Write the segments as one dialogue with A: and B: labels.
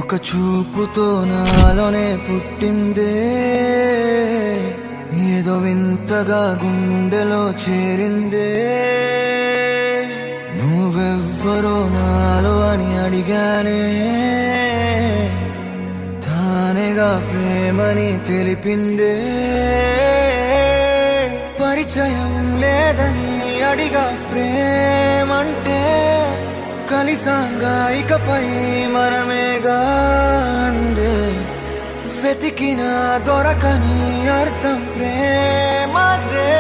A: ఒక చూపుతో నాలోనే పుట్టిందే, ఏదో వింతగా గుండెలో చేరిందే. నువ్వెవ్వరో నాలో అని అడిగానే, తానేగా ప్రేమని తెలిపిందే. పరిచయం లేదని అడిగా ప్రేమంటే, కలిసాంగా ఇకపై మనమేగా అందే. వెతికిన దొరకని అర్థం ప్రేమదే,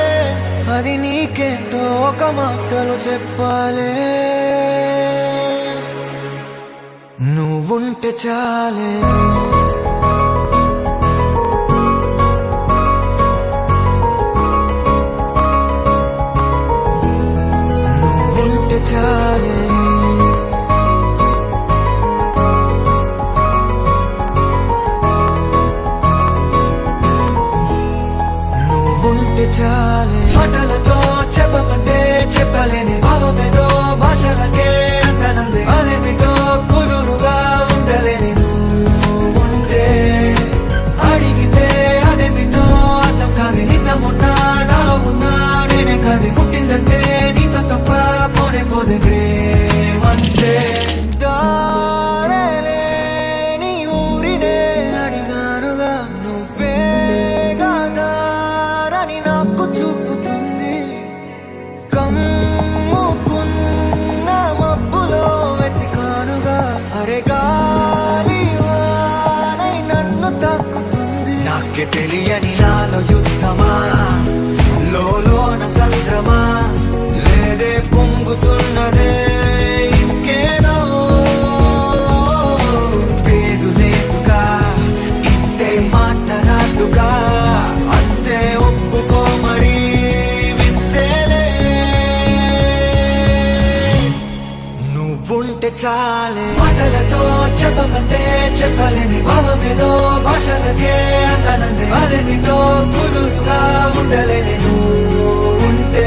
A: అది నీకేంటో ఒక మాటలు చెప్పాలే. నువ్వుంటే చాలే, నువ్వుంటే చాలే. చాలే మాటలతో చెప్పమంటే చెప్పలేని భావమేదో భాషలకే అందనంది. అదేమిటో కుదురుగా ఉండలేని నువ్వుంటే, అడిగితే అదేమిటో అర్థం కాదు. నిన్న మొన్న నాలో ఉన్నా నేనే కాదు. పుట్టిందంటే నీతో తప్ప పోనే పోదే ప్రేమంతే. దారేలేని ఊరినే అడిగానుగా, నువ్వే నాకు చూపుతుంది. కమ్ముకున్న మబ్బులో వెతికానుగా, అరే గాలి వానై నన్ను తాకుతుంది. నాకే తెలియని నాలో యుద్ధమా, లోన సంద్రమా, లేదే పొంగుతున్నదే ఇంకేదో. పేరు లేదుగా, ఇంతే మాట్లాడుగా, చాలే మాటలతో చెప్పమంటే చెప్పలేని భావమేదో భాషలకే అందనంది. అదేమిటో కుదురుగా ఉండలేని నువ్వుంటే,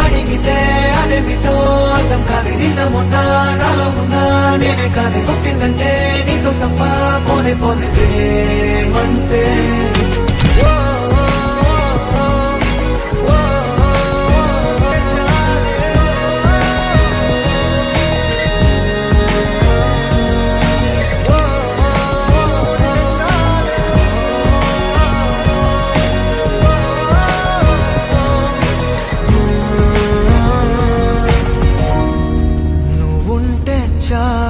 A: అడిగితే అదేమిటో అర్థం కాదు. నిన్న మొన్న నాలో ఉన్నా నేనే కాదు. పుట్టిందంటే నీతో తప్ప పోనే పోతే ప్రేమంతే. చాలే